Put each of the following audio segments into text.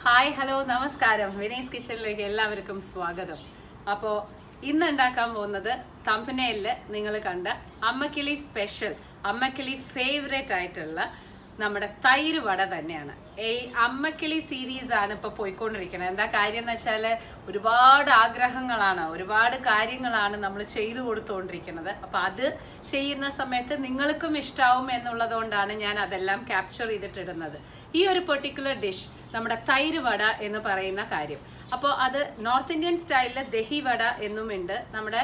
Hi hello നമസ്കാരം. വിനീസ് കിച്ചണിലേക്ക് എല്ലാവർക്കും സ്വാഗതം. അപ്പോൾ ഇന്ന് ഉണ്ടാക്കാൻ പോകുന്നത് തമ്പനയിലിൽ നിങ്ങൾ കണ്ട അമ്മക്കിളി സ്പെഷ്യൽ, അമ്മക്കിളി ഫേവറേറ്റ് ആയിട്ടുള്ള നമ്മുടെ തൈര് വട തന്നെയാണ്. ഈ അമ്മക്കിളി സീരീസ് ആണ് ഇപ്പോൾ പോയിക്കൊണ്ടിരിക്കുന്നത്. എന്താ കാര്യം എന്ന് വെച്ചാൽ ഒരുപാട് ആഗ്രഹങ്ങളാണ്, ഒരുപാട് കാര്യങ്ങളാണ് നമ്മൾ ചെയ്തു കൊടുത്തുകൊണ്ടിരിക്കുന്നത്. അപ്പം അത് ചെയ്യുന്ന സമയത്ത് നിങ്ങൾക്കും ഇഷ്ടാവും എന്നുള്ളത് കൊണ്ടാണ് ഞാൻ അതെല്ലാം ക്യാപ്ചർ ചെയ്തിട്ടിടുന്നത്. ഈ ഒരു പെർട്ടിക്കുലർ ഡിഷ് നമ്മുടെ തൈര് വട എന്ന് പറയുന്ന കാര്യം. അപ്പോൾ അത് നോർത്ത് ഇന്ത്യൻ സ്റ്റൈലിൽ ദഹി വട എന്നുമുണ്ട്, നമ്മുടെ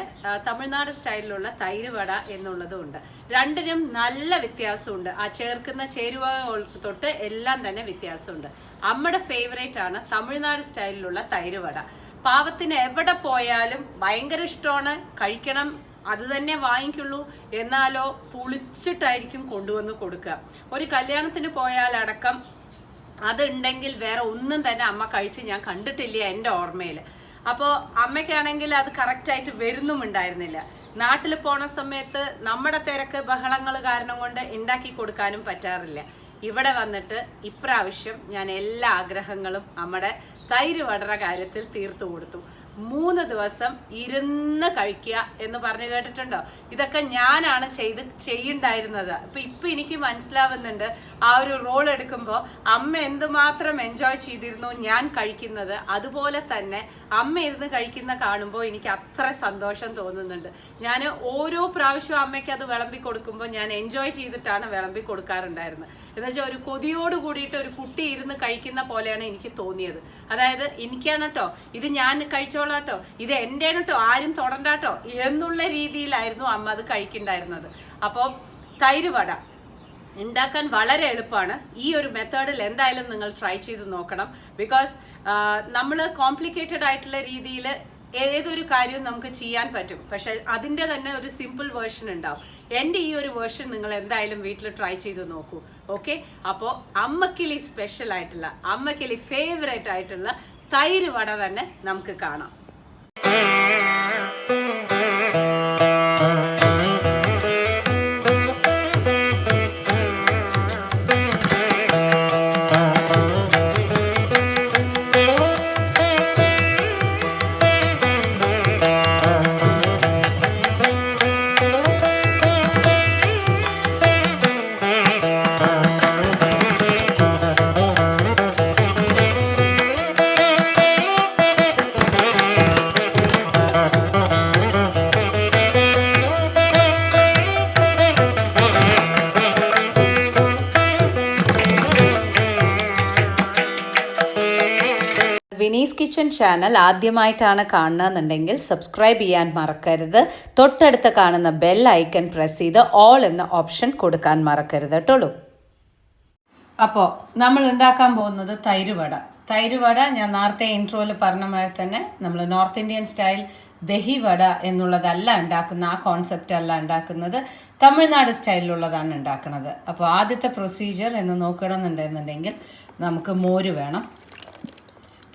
തമിഴ്നാട് സ്റ്റൈലിലുള്ള തൈര് വട എന്നുള്ളതും ഉണ്ട്. രണ്ടിനും നല്ല വ്യത്യാസമുണ്ട്. ആ ചേർക്കുന്ന ചേരുവകൾ തൊട്ട് എല്ലാം തന്നെ വ്യത്യാസമുണ്ട്. അമ്മയുടെ ഫേവറേറ്റ് ആണ് തമിഴ്നാട് സ്റ്റൈലിലുള്ള തൈര് വട. പാവത്തിന് എവിടെ പോയാലും ഭയങ്കര ഇഷ്ടമാണ്, കഴിക്കണം, അത് തന്നെ വാങ്ങിക്കുള്ളൂ. എന്നാലോ പുളിച്ചിട്ടായിരിക്കും കൊണ്ടുവന്ന് കൊടുക്കുക. ഒരു കല്യാണത്തിന് പോയാലടക്കം അതുണ്ടെങ്കിൽ വേറെ ഒന്നും തന്നെ അമ്മ കഴിച്ച് ഞാൻ കണ്ടിട്ടില്ല എൻ്റെ ഓർമ്മയിൽ. അപ്പോൾ അമ്മയ്ക്കാണെങ്കിൽ അത് കറക്റ്റായിട്ട് വരുന്നുമുണ്ടായിരുന്നില്ല. നാട്ടിൽ പോണ സമയത്ത് നമ്മുടെ തിരക്ക് ബഹളങ്ങൾ കാരണം കൊണ്ട് ഉണ്ടാക്കി കൊടുക്കാനും പറ്റാറില്ല. ഇവിടെ വന്നിട്ട് ഇപ്രാവശ്യം ഞാൻ എല്ലാ ആഗ്രഹങ്ങളും നമ്മുടെ തൈര് വടയുടെ കാര്യത്തിൽ തീർത്തു കൊടുത്തു. 3 ദിവസം ഇരുന്ന് കഴിക്കുക എന്ന് പറഞ്ഞു കേട്ടിട്ടുണ്ടോ? ഇതൊക്കെ ഞാനാണ് ചെയ്യണ്ടായിരുന്നത്. ഇപ്പൊ എനിക്ക് മനസ്സിലാവുന്നുണ്ട് ആ ഒരു റോൾ എടുക്കുമ്പോൾ അമ്മ എന്തുമാത്രം എൻജോയ് ചെയ്തിരുന്നു ഞാൻ കഴിക്കുന്നത്. അതുപോലെ തന്നെ അമ്മ ഇരുന്ന് കഴിക്കുന്ന കാണുമ്പോൾ എനിക്ക് അത്ര സന്തോഷം തോന്നുന്നുണ്ട്. ഞാൻ ഓരോ പ്രാവശ്യവും അമ്മയ്ക്ക് അത് വിളമ്പി കൊടുക്കുമ്പോൾ ഞാൻ എൻജോയ് ചെയ്തിട്ടാണ് വിളമ്പി കൊടുക്കാറുണ്ടായിരുന്നത്. എന്നുവെച്ചാൽ ഒരു കൊതിയോട് കൂടിയിട്ട് ഒരു കുട്ടി ഇരുന്ന് കഴിക്കുന്ന പോലെയാണ് എനിക്ക് തോന്നിയത്. അതായത് എനിക്കാണ് കേട്ടോ, ഇത് ഞാൻ കഴിച്ചോളാട്ടോ, ഇത് എൻ്റെ കേട്ടോ, ആരും തൊടണ്ടാട്ടോ എന്നുള്ള രീതിയിലായിരുന്നു അമ്മ അത് കഴിക്കണ്ടായിരുന്നത്. അപ്പോൾ തൈര് വട ഉണ്ടാക്കാൻ വളരെ എളുപ്പമാണ്. ഈ ഒരു മെത്തേഡിൽ എന്തായാലും നിങ്ങൾ ട്രൈ ചെയ്ത് നോക്കണം. ബിക്കോസ് നമ്മൾ കോംപ്ലിക്കേറ്റഡ് ആയിട്ടുള്ള രീതിയിൽ ഏതൊരു കാര്യവും നമുക്ക് ചെയ്യാൻ പറ്റും, പക്ഷെ അതിൻ്റെ തന്നെ ഒരു സിമ്പിൾ വേർഷൻ ഉണ്ടാവും. എൻ്റെ ഈ ഒരു വേർഷൻ നിങ്ങൾ എന്തായാലും വീട്ടിൽ ട്രൈ ചെയ്ത് നോക്കൂ. ഓക്കെ, അപ്പോൾ അമ്മക്കിളി സ്പെഷ്യൽ ആയിട്ടുള്ള, അമ്മക്കിളി ഫേവറേറ്റ് ആയിട്ടുള്ള തൈര് വട തന്നെ നമുക്ക് കാണാം. വിനീസ് കിച്ചൺ ചാനൽ ആദ്യമായിട്ടാണ് കാണുന്നതെന്നുണ്ടെങ്കിൽ സബ്സ്ക്രൈബ് ചെയ്യാൻ മറക്കരുത്. തൊട്ടടുത്ത് കാണുന്ന ബെൽ ഐക്കൺ പ്രസ് ചെയ്ത് ഓൾ എന്ന ഓപ്ഷൻ കൊടുക്കാൻ മറക്കരുത് കേട്ടോളൂ. അപ്പോൾ നമ്മൾ ഉണ്ടാക്കാൻ പോകുന്നത് തൈര് വട. തൈര് വട ഞാൻ നേരത്തെ ഇൻട്രോയിൽ പറഞ്ഞ മാതിരി തന്നെ നമ്മൾ നോർത്ത് ഇന്ത്യൻ സ്റ്റൈൽ ദഹി വട എന്നുള്ളതല്ല ഉണ്ടാക്കുന്ന, ആ കോൺസെപ്റ്റ് അല്ല ഉണ്ടാക്കുന്നത്, തമിഴ്നാട് സ്റ്റൈലിലുള്ളതാണ് ഉണ്ടാക്കുന്നത്. അപ്പോൾ ആദ്യത്തെ പ്രൊസീജിയർ എന്ന് നോക്കണമെന്നുണ്ടെന്നുണ്ടെങ്കിൽ നമുക്ക് മോര് വേണം.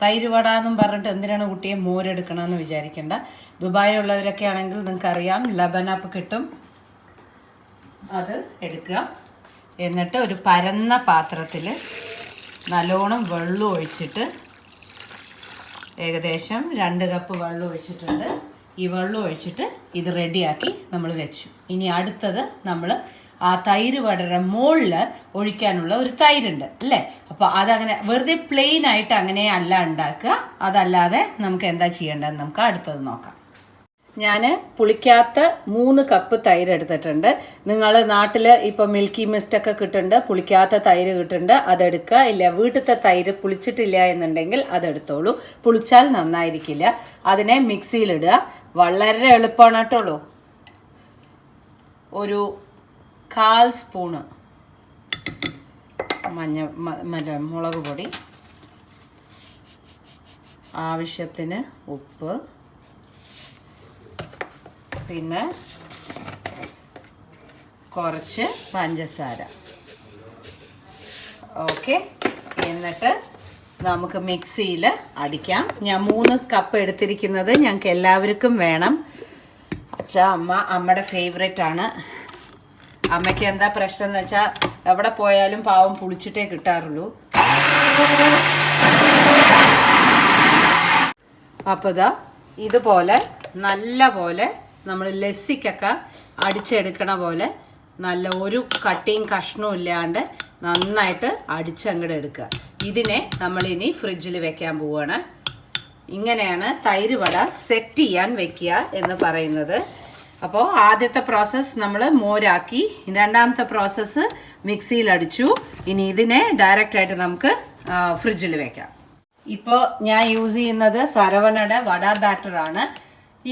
തൈര് വട എന്നും പറഞ്ഞിട്ട് എന്തിനാണ് കുട്ടിയെ മോരെടുക്കണമെന്ന് വിചാരിക്കേണ്ട. ദുബായിലുള്ളവരൊക്കെ ആണെങ്കിൽ നിങ്ങൾക്കറിയാം, ലബനപ്പ് കിട്ടും, അത് എടുക്കുക. എന്നിട്ട് ഒരു പരന്ന പാത്രത്തിൽ നല്ലോണം വെള്ളം ഒഴിച്ചിട്ട്, ഏകദേശം 2 കപ്പ് വെള്ളം ഒഴിച്ചിട്ടുണ്ട്. ഈ വെള്ളം ഒഴിച്ചിട്ട് ഇത് റെഡിയാക്കി നമ്മൾ വെച്ചു. ഇനി അടുത്തത് നമ്മൾ ആ തൈര് വടയുടെ മുകളിൽ ഒഴിക്കാനുള്ള ഒരു തൈരുണ്ട് അല്ലേ. അപ്പോൾ അതങ്ങനെ വെറുതെ പ്ലെയിൻ ആയിട്ട് അങ്ങനെ അല്ല ഉണ്ടാക്കുക. അതല്ലാതെ നമുക്ക് എന്താ ചെയ്യേണ്ടതെന്ന് നമുക്ക് അടുത്തത് നോക്കാം. ഞാൻ പുളിക്കാത്ത 3 കപ്പ് തൈര് എടുത്തിട്ടുണ്ട്. നിങ്ങൾ നാട്ടിൽ ഇപ്പോൾ മിൽക്കി മിസ്റ്റൊക്കെ കിട്ടുന്നുണ്ട്, പുളിക്കാത്ത തൈര് കിട്ടുന്നുണ്ട്, അതെടുക്കുക. ഇല്ല വീട്ടിലത്തെ തൈര് പുളിച്ചിട്ടില്ല എന്നുണ്ടെങ്കിൽ അതെടുത്തോളൂ. പുളിച്ചാൽ നന്നായിരിക്കില്ല. അതിനെ മിക്സിയിലിടുക. വളരെ എളുപ്പമാണ് കേട്ടോളൂ. ഒരു 1/4 സ്പൂണ് മുളക് പൊടി, ആവശ്യത്തിന് ഉപ്പ്, പിന്നെ കുറച്ച് പഞ്ചസാര. ഓക്കെ, എന്നിട്ട് നമുക്ക് മിക്സിയിൽ അടിക്കാം. ഞാൻ 3 കപ്പ് എടുത്തിരിക്കുന്നത് ഞങ്ങൾക്ക് എല്ലാവർക്കും വേണം. അമ്മയുടെ ഫേവറേറ്റ് ആണ്. അമ്മയ്ക്ക് എന്താ പ്രശ്നം എന്ന് വെച്ചാൽ എവിടെ പോയാലും പാവം പുളിച്ചിട്ടേ കിട്ടാറുള്ളൂ. അപ്പോൾ ഇതാ ഇതുപോലെ നല്ല പോലെ നമ്മൾ ലസ്സിക്കൊക്കെ അടിച്ചെടുക്കണ പോലെ നല്ല ഒരു കട്ടിയും കഷ്ണവും ഇല്ലാണ്ട് നന്നായിട്ട് അടിച്ചങ്ങോട്ട് എടുക്കുക. ഇതിനെ നമ്മളിനി ഫ്രിഡ്ജിൽ വെക്കാൻ പോവുകയാണ്. ഇങ്ങനെയാണ് തൈര് വട സെറ്റ് ചെയ്യാൻ വെക്കുക എന്ന് പറയുന്നത്. അപ്പോൾ ആദ്യത്തെ പ്രോസസ്സ് നമ്മൾ മോരാക്കി, രണ്ടാമത്തെ പ്രോസസ്സ് മിക്സിയിൽ അടിച്ചു. ഇനി ഇതിനെ ഡയറക്റ്റായിട്ട് നമുക്ക് ഫ്രിഡ്ജിൽ വെക്കാം. ഇപ്പോൾ ഞാൻ യൂസ് ചെയ്യുന്നത് സരവണയുടെ വട ബാറ്ററാണ്.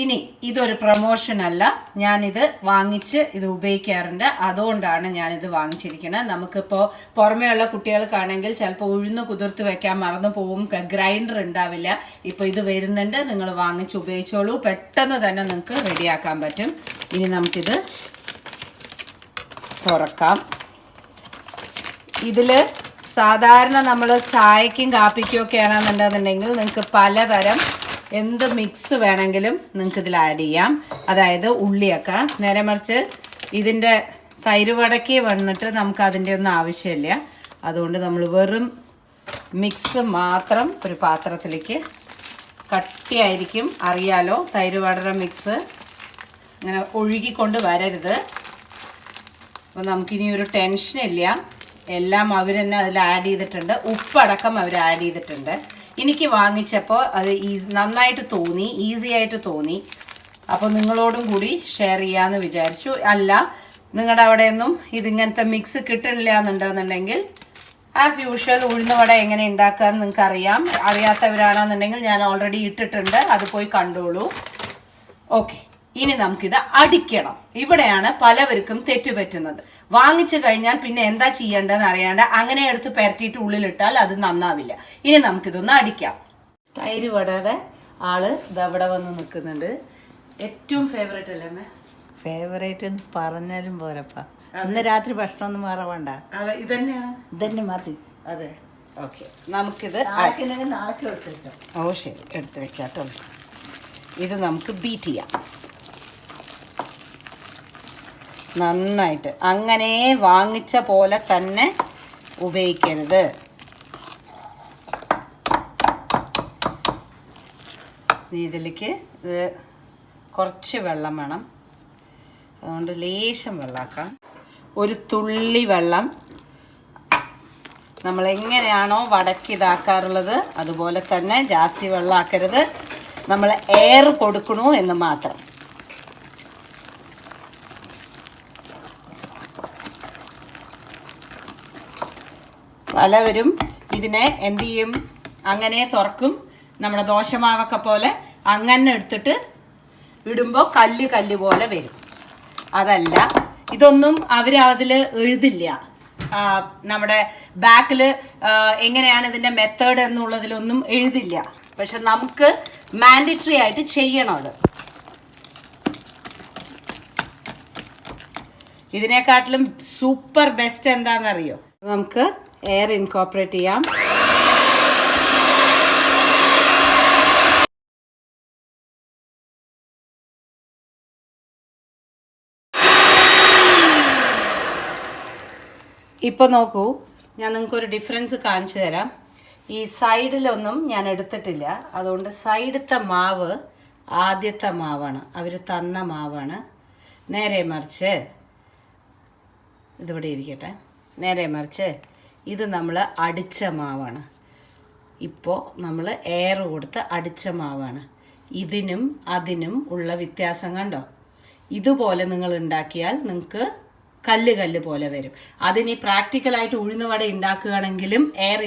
ഇനി ഇതൊരു പ്രൊമോഷൻ അല്ല, ഞാനിത് വാങ്ങിച്ച് ഇത് ഉപയോഗിക്കാറുണ്ട്. അതുകൊണ്ടാണ് ഞാനിത് വാങ്ങിച്ചിരിക്കുന്നത്. നമുക്കിപ്പോൾ പുറമേയുള്ള കുട്ടികൾക്കാണെങ്കിൽ ചിലപ്പോൾ ഉഴുന്ന് കുതിർത്ത് വെക്കാൻ മറന്നു പോവും, ഗ്രൈൻഡർ ഉണ്ടാവില്ല. ഇപ്പോൾ ഇത് വരുന്നുണ്ട്, നിങ്ങൾ വാങ്ങിച്ച് ഉപയോഗിച്ചോളൂ. പെട്ടെന്ന് തന്നെ നിങ്ങൾക്ക് റെഡിയാക്കാൻ പറ്റും. ഇനി നമുക്കിത് തുറക്കാം. ഇതിൽ സാധാരണ നമ്മൾ ചായക്കും കാപ്പിക്കും ഒക്കെ ആണെന്നുണ്ടെന്നുണ്ടെങ്കിൽ നിങ്ങൾക്ക് പലതരം എന്ത് മിക്സ് വേണമെങ്കിലും നിങ്ങൾക്ക് ഇതിൽ ആഡ് ചെയ്യാം. അതായത് ഉള്ളിയൊക്കെ. നേരെ മറിച്ച് ഇതിൻ്റെ തൈര് വടക്ക് വന്നിട്ട് നമുക്ക് അതിൻ്റെ ഒന്നും ആവശ്യമില്ല. അതുകൊണ്ട് നമ്മൾ വെറും മിക്സ് മാത്രം ഒരു പാത്രത്തിലേക്ക്, കട്ടിയായിരിക്കും അറിയാലോ, തൈര് വടയുടെ മിക്സ് ഇങ്ങനെ ഒഴുകിക്കൊണ്ട് വരരുത്. അപ്പോൾ നമുക്കിനി ഒരു ടെൻഷനില്ല, എല്ലാം അവർ തന്നെ അതിൽ ആഡ് ചെയ്തിട്ടുണ്ട്. ഉപ്പടക്കം അവർ ആഡ് ചെയ്തിട്ടുണ്ട്. എനിക്ക് വാങ്ങിച്ചപ്പോൾ അത് നന്നായിട്ട് തോന്നി, ഈസി ആയിട്ട് തോന്നി. അപ്പോൾ നിങ്ങളോടും കൂടി ഷെയർ ചെയ്യാമെന്ന് വിചാരിച്ചു. അല്ല, നിങ്ങളുടെ അവിടെയൊന്നും ഇതിങ്ങനത്തെ മിക്സ് കിട്ടണില്ല എന്നുണ്ടെന്നുണ്ടെങ്കിൽ ആസ് യൂഷ്വൽ ഉഴുന്ന വട എങ്ങനെ ഉണ്ടാക്കാമെന്ന് നിങ്ങൾക്ക് അറിയാം. അറിയാത്തവരാണെന്നുണ്ടെങ്കിൽ ഞാൻ ഓൾറെഡി ഇട്ടിട്ടുണ്ട്, അത് പോയി കണ്ടോളൂ. ഓക്കെ, ഇനി നമുക്കിത് അടിക്കണം. ഇവിടെയാണ് പലവർക്കും തെറ്റുപറ്റുന്നത്. വാങ്ങിച്ചു കഴിഞ്ഞാൽ പിന്നെ എന്താ ചെയ്യേണ്ടതെന്ന് അറിയാണ്ട് അങ്ങനെ എടുത്ത് പരട്ടിയിട്ട് ഉള്ളിലിട്ടാൽ അത് നന്നാവില്ല. ഇനി നമുക്കിതൊന്ന് അടിക്കാം. തൈര് വടയുടെ ആള് ഇതവിടെ വന്ന് നിൽക്കുന്നുണ്ട്. ഏറ്റവും ഫേവറേറ്റ് അല്ലേ അമ്മേ? ഫേവറേറ്റ് എന്ന് പറഞ്ഞാലും പോരപ്പാ. ഇന്ന് രാത്രി ഭക്ഷണം ഒന്നും വേറെ വേണ്ട, ഇതന്നെയാണ്, ഇതന്നെ മതി. അതെ, ഓക്കെ. നമുക്കിത് നാളേക്ക് എടുത്ത് വെക്കാം. ഓ ശരി, എടുത്ത് വെക്കാം കേട്ടോ. ഇത് നമുക്ക് ബീറ്റ് ചെയ്യാം നന്നായിട്ട്. അങ്ങനെ വാങ്ങിച്ച പോലെ തന്നെ ഉപയോഗിക്കരുത്. ഇതിലേക്ക് ഇത് കുറച്ച് വെള്ളം വേണം, അതുകൊണ്ട് ലേശം വെള്ളമാക്കാം. ഒരു തുള്ളി വെള്ളം. നമ്മളെങ്ങനെയാണോ വടക്ക് ഇതാക്കാറുള്ളത് അതുപോലെ തന്നെ, ജാസ്തി വെള്ളമാക്കരുത്. നമ്മൾ എയർ കൊടുക്കണു എന്ന് മാത്രം. പലവരും ഇതിനെ എന്ത് ചെയ്യും, അങ്ങനെ തുറക്കും, നമ്മുടെ ദോശമാവൊക്കെ പോലെ അങ്ങനെ എടുത്തിട്ട് ഇടുമ്പോൾ കല്ല് കല്ല് പോലെ വരും. അതല്ല, ഇതൊന്നും അവർ അതിൽ എഴുതില്ല. നമ്മുടെ ബാക്കിൽ എങ്ങനെയാണ് ഇതിൻ്റെ മെത്തേഡ് എന്നുള്ളതിലൊന്നും എഴുതില്ല. പക്ഷെ നമുക്ക് മാൻഡേറ്ററി ആയിട്ട് ചെയ്യണം അത്. ഇതിനെക്കാട്ടിലും സൂപ്പർ ബെസ്റ്റ് എന്താണെന്നറിയോ? നമുക്ക് എയർ ഇൻകോപ്പറേറ്റ് ചെയ്യാം. ഇപ്പോൾ നോക്കൂ, ഞാൻ നിങ്ങൾക്കൊരു ഡിഫറൻസ് കാണിച്ചു തരാം. ഈ സൈഡിലൊന്നും ഞാൻ എടുത്തിട്ടില്ല. അതുകൊണ്ട് സൈഡത്തെ മാവ് ആദ്യത്തെ മാവാണ്, അവർ തന്ന മാവാണ്. നേരെ മറിച്ച് ഇതിവിടെ ഇരിക്കട്ടെ. നേരെ മറിച്ച് ഇത് നമ്മൾ അടിച്ച മാവാണ്. ഇപ്പോൾ നമ്മൾ എയർ കൊടുത്ത് അടിച്ച മാവാണ്. ഇതിനും അതിനും ഉള്ള വ്യത്യാസം കണ്ടോ? ഇതുപോലെ നിങ്ങൾ ഉണ്ടാക്കിയാൽ നിങ്ങൾക്ക് കല്ല് കല്ല് പോലെ വരും. അതിന് പ്രാക്ടിക്കലായിട്ട് ഉഴുന്നുവട ഉണ്ടാക്കുകയാണെങ്കിലും എയർ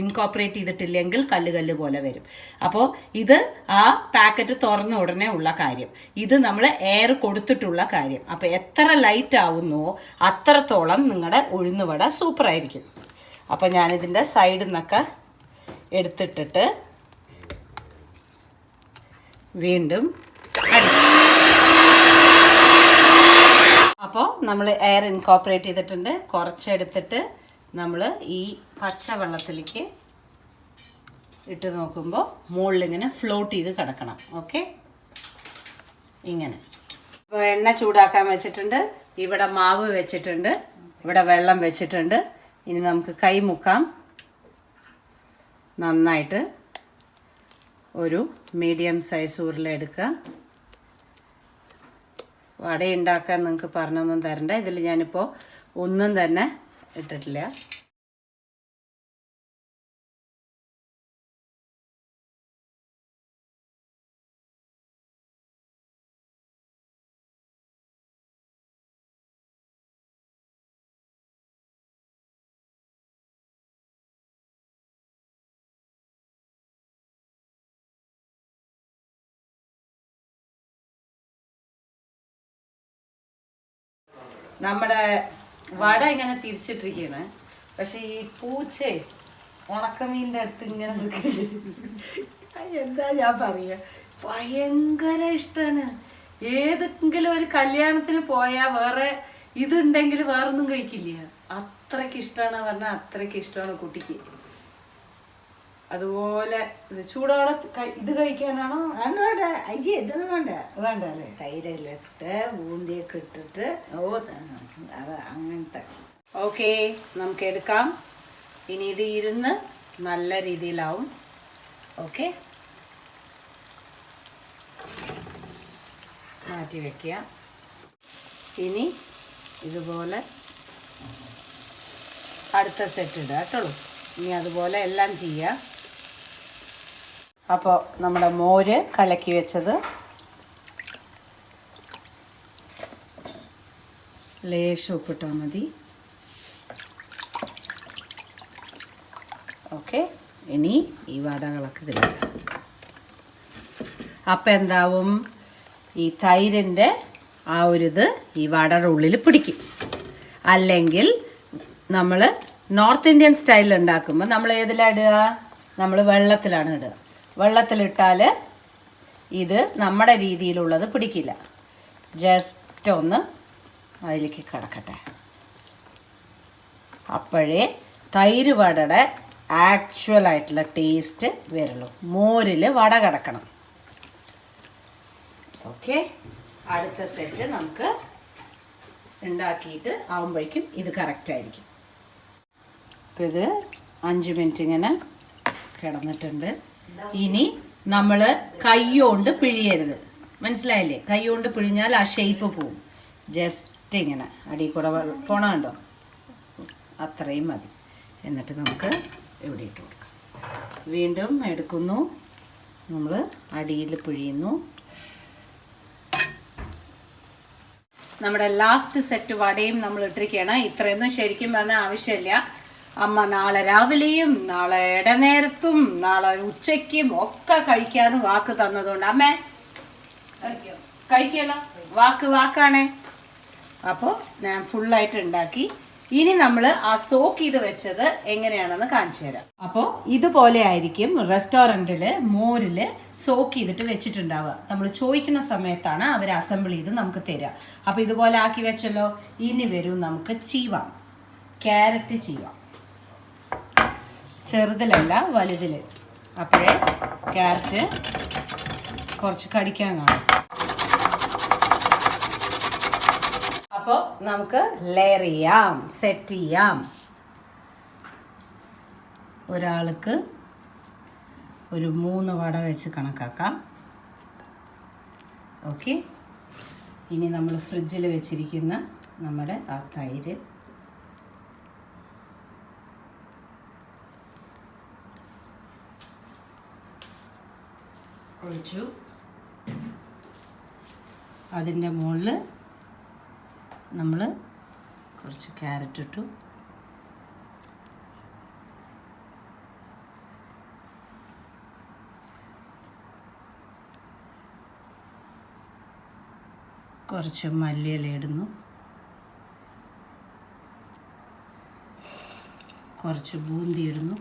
ഇൻകോപ്പറേറ്റ് ചെയ്തിട്ടില്ലെങ്കിൽ കല്ല് കല്ല് പോലെ വരും. അപ്പോൾ ഇത് ആ പാക്കറ്റ് തുറന്ന ഉടനെ ഉള്ള കാര്യം, ഇത് നമ്മൾ എയർ കൊടുത്തിട്ടുള്ള കാര്യം. അപ്പോൾ എത്ര ലൈറ്റ് ആവുന്നുവോ അത്രത്തോളം നിങ്ങളുടെ ഉഴുന്നുവട സൂപ്പറായിരിക്കും. അപ്പോൾ ഞാനിതിൻ്റെ സൈഡിൽ നിന്നൊക്കെ എടുത്തിട്ടിട്ട് വീണ്ടും അപ്പോൾ നമ്മൾ എയർ ഇൻകോപ്പറേറ്റ് ചെയ്തിട്ടുണ്ട്. കുറച്ചെടുത്തിട്ട് നമ്മൾ ഈ പച്ചവെള്ളത്തിലേക്ക് ഇട്ട് നോക്കുമ്പോൾ മുകളിലിങ്ങനെ ഫ്ലോട്ട് ചെയ്ത് കിടക്കണം. ഓക്കെ, ഇങ്ങനെ. ഇപ്പോൾ എണ്ണ ചൂടാക്കാൻ വെച്ചിട്ടുണ്ട്, ഇവിടെ മാവ് വെച്ചിട്ടുണ്ട്, ഇവിടെ വെള്ളം വെച്ചിട്ടുണ്ട്. ഇനി നമുക്ക് കൈ മുക്കാം നന്നായിട്ട്. ഒരു മീഡിയം സൈസ് ഉരുള എടുക്കുക. വട ഉണ്ടാക്കാൻ നിങ്ങൾക്ക് പറഞ്ഞൊന്നും തരണ്ട. ഇതിൽ ഞാനിപ്പോൾ ഒന്നും തന്നെ ഇട്ടിട്ടില്ല. നമ്മുടെ വട ഇങ്ങനെ തിരിച്ചിട്ടിരിക്കുകയാണ്. പക്ഷെ ഈ പൂച്ച ഉണക്കമീൻ്റെ അടുത്ത് ഇങ്ങനെ എന്താ ഞാൻ പറയുക, ഭയങ്കര ഇഷ്ടമാണ്. ഏതെങ്കിലും ഒരു കല്യാണത്തിന് പോയാൽ വേറെ ഇതുണ്ടെങ്കിൽ വേറൊന്നും കഴിക്കില്ല. അത്രയ്ക്ക് ഇഷ്ടമാണ് പറഞ്ഞാൽ അത്രയ്ക്ക് ഇഷ്ടമാണ് കുട്ടിക്ക്. അതുപോലെ ചൂടോടെ ഇത് കഴിക്കാനാണോ? വേണ്ട, അയ്യേ ഇതൊന്നും വേണ്ട. വേണ്ട അല്ലേ? തൈരിലിട്ട് ബൂന്തിയൊക്കെ ഇട്ടിട്ട് അത് അങ്ങനത്തെ. ഓക്കെ, നമുക്ക് എടുക്കാം. ഇനി ഇത് ഇരുന്ന് നല്ല രീതിയിലാവും. ഓക്കെ, മാറ്റി വയ്ക്കുക. ഇനി ഇതുപോലെ അടുത്ത സെറ്റ് ഇടുക കേട്ടോ. ഇനി അതുപോലെ എല്ലാം ചെയ്യുക. അപ്പോൾ നമ്മുടെ മോര് കലക്കി വെച്ചത് ലേശം ഉപ്പിട്ടാൽ മതി. ഓക്കെ, ഇനി ഈ വടകളൊക്കെ ഇതിലിടുക. അപ്പം എന്താവും, ഈ തൈരിൻ്റെ ആ ഒരിത് ഈ വടയുടെ ഉള്ളിൽ പിടിക്കും. അല്ലെങ്കിൽ നമ്മൾ നോർത്ത് ഇന്ത്യൻ സ്റ്റൈലിൽ ഉണ്ടാക്കുമ്പോൾ നമ്മൾ ഏതിലാണ് ഇടുക? നമ്മൾ വെള്ളത്തിലാണ് ഇടുക. വെള്ളത്തിലിട്ടാൽ ഇത് നമ്മുടെ രീതിയിലുള്ളത് പിടിക്കില്ല. ജസ്റ്റ് ഒന്ന് അതിലേക്ക് കിടക്കട്ടെ. അപ്പോഴേ തൈര് വടയുടെ ആക്ച്വൽ ആയിട്ടുള്ള ടേസ്റ്റ് വരുള്ളൂ. മോരിൽ വട കിടക്കണം. ഓക്കെ, അടുത്ത സെറ്റ് നമുക്ക് ഉണ്ടാക്കിയിട്ട് ആവുമ്പോഴേക്കും ഇത് കറക്റ്റായിരിക്കും. അപ്പോൾ ഇത് 5 മിനിറ്റ് ഇങ്ങനെ കിടന്നിട്ടുണ്ട്. ഇനി നമ്മൾ കൈകൊണ്ട് പിഴിയരുത്, മനസ്സിലായില്ലേ? കൈകൊണ്ട് പിഴിഞ്ഞാൽ ആ ഷേപ്പ് പോവും. ജസ്റ്റ് ഇങ്ങനെ അടി കൂടെ പോണ കണ്ടോ, അത്രയും മതി. എന്നിട്ട് നമുക്ക് ഇവിടെ ഇട്ട് കൊടുക്കാം. വീണ്ടും എടുക്കുന്നു, നമ്മൾ അടിയിൽ പിഴിയുന്നു. നമ്മുടെ ലാസ്റ്റ് സെറ്റ് വടയും നമ്മൾ ഇട്ടിരിക്കുകയാണ്. ഇത്രയൊന്നും ശരിക്കും പറഞ്ഞാൽ ആവശ്യമില്ല. അമ്മ നാളെ രാവിലെയും നാളെ ഇടനേരത്തും നാളെ ഉച്ചയ്ക്കും ഒക്കെ കഴിക്കാന്ന് വാക്ക് തന്നതുകൊണ്ട് അമ്മേ കഴിക്കല്ലോ, വാക്കാണേ. അപ്പോൾ ഞാൻ ഫുള്ളായിട്ട് ഉണ്ടാക്കി. ഇനി നമ്മൾ ആ സോക്ക് ചെയ്ത് വെച്ചത് എങ്ങനെയാണെന്ന് കാണിച്ചു തരാം. അപ്പോൾ ഇതുപോലെ ആയിരിക്കും റെസ്റ്റോറൻറ്റിൽ മോരിൽ സോക്ക് ചെയ്തിട്ട് വെച്ചിട്ടുണ്ടാവുക. നമ്മൾ ചോദിക്കുന്ന സമയത്താണ് അവർ അസംബിൾ ചെയ്ത് നമുക്ക് തരിക. അപ്പോൾ ഇതുപോലെ ആക്കി വെച്ചല്ലോ. ഇനി വരും നമുക്ക് ചീവാം, ക്യാരറ്റ് ചീവാം. ചെറുതിലല്ല, വലുതിൽ. അപ്പോഴേ ക്യാരറ്റ് കുറച്ച് കടിക്കാൻ കാണും. അപ്പോൾ നമുക്ക് ലെയർ ചെയ്യാം, സെറ്റ് ചെയ്യാം. ഒരാൾക്ക് ഒരു 3 വട വെച്ച് കണക്കാക്കാം. ഓക്കെ, ഇനി നമ്മൾ ഫ്രിഡ്ജിൽ വെച്ചിരിക്കുന്ന നമ്മുടെ ആ തൈര് ഒഴിച്ചു. അതിൻ്റെ മുകളിൽ നമ്മൾ കുറച്ച് ക്യാരറ്റ് ഇട്ടു. കുറച്ച് മല്ലിയില ഇടുന്നു. കുറച്ച് ബൂന്തി ഇടുന്നു.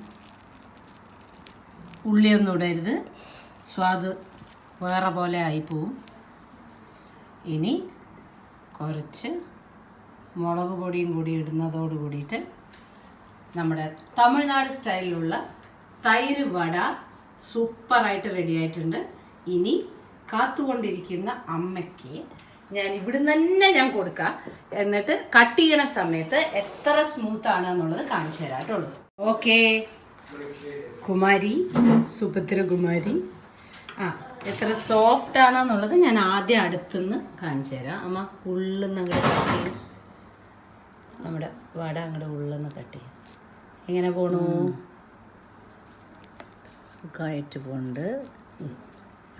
ഉള്ളിയൊന്നും ഇടരുത്, സ്വാദ് വേറെ പോലെ ആയിപ്പോവും. ഇനി കുറച്ച് മുളക് പൊടിയും കൂടി ഇടുന്നതോട് കൂടിയിട്ട് നമ്മുടെ തമിഴ്നാട് സ്റ്റൈലിലുള്ള തൈര് വട സൂപ്പറായിട്ട് റെഡി ആയിട്ടുണ്ട്. ഇനി കാത്തുകൊണ്ടിരിക്കുന്ന അമ്മയ്ക്ക് ഞാൻ ഇവിടുന്ന് തന്നെ ഞാൻ കൊടുക്കാം. എന്നിട്ട് കട്ട് ചെയ്യണ സമയത്ത് എത്ര സ്മൂത്ത് ആണ് എന്നുള്ളത് കാണിച്ചു തരാം കേട്ടോ. ഓക്കെ, കുമാരി, സുഭദ്ര കുമാരി ആ എത്ര സോഫ്റ്റ് ആണെന്നുള്ളത് ഞാൻ ആദ്യം അടുത്തുനിന്ന് കാണിച്ചു തരാം. അമ്മ ഉള്ളിൽ അങ്ങോട്ട് കട്ട് ചെയ്യും. നമ്മുടെ വട അങ്ങോട്ട് ഉള്ളിൽ നിന്ന് കട്ട് ചെയ്യും. എങ്ങനെ പോണു? സുഖമായിട്ട് പോണ്ട്.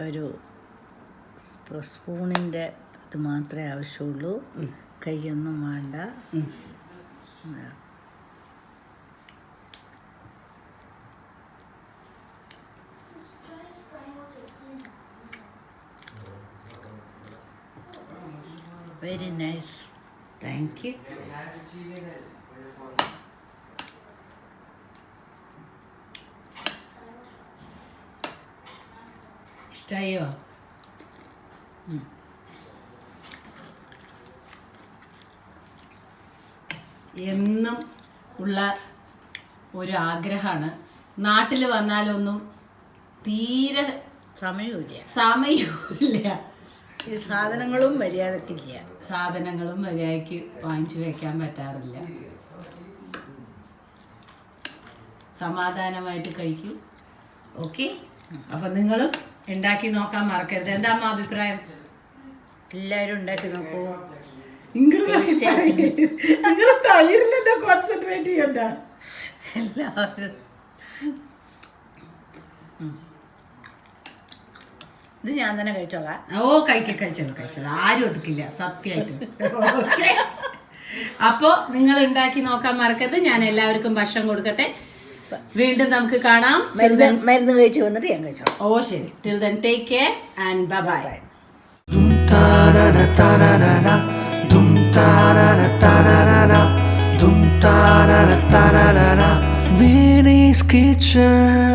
ഒരു സ്പൂണിൻ്റെ ഇത് മാത്രമേ ആവശ്യമുള്ളൂ, കൈയൊന്നും വേണ്ട. Very nice. Thank you. ഇഷ്ടായോ? എന്നും ഉള്ള ഒരു ആഗ്രഹമാണ്. നാട്ടിൽ വന്നാലൊന്നും തീരെ സമയമില്ല. ഈ സാധനങ്ങളും മര്യാദക്കില്ല. സാധനങ്ങളും മര്യാദയ്ക്ക് വാങ്ങിച്ചു വെക്കാൻ പറ്റാറില്ല. സമാധാനമായിട്ട് കഴിക്കും. ഓക്കെ, അപ്പം നിങ്ങളും ഉണ്ടാക്കി നോക്കാൻ മറക്കരുത്. എന്താ അമ്മ അഭിപ്രായം? എല്ലാവരും ഉണ്ടാക്കി നോക്കൂ. നിങ്ങൾ തൈരിലെന്താ കോൺസെൻട്രേറ്റ് ചെയ്യണ്ട. എല്ലാവരും ഇത് ഞാൻ തന്നെ കഴിച്ചോളാം. കഴിച്ചോളൂ. ആരും എടുക്കില്ല സത്യമായിട്ടും. ഓക്കെ, അപ്പോൾ നിങ്ങൾ ഉണ്ടാക്കി നോക്കാൻ മറക്കരുത്. ഞാൻ എല്ലാവർക്കും ഭക്ഷണം കൊടുക്കട്ടെ. വീണ്ടും നമുക്ക് കാണാം. മരുന്ന് കഴിച്ച് വന്നിട്ട് ഞാൻ കഴിച്ചോളാം. ഓ ശരി. Till then take care and bye bye. Vinny's Kitchen.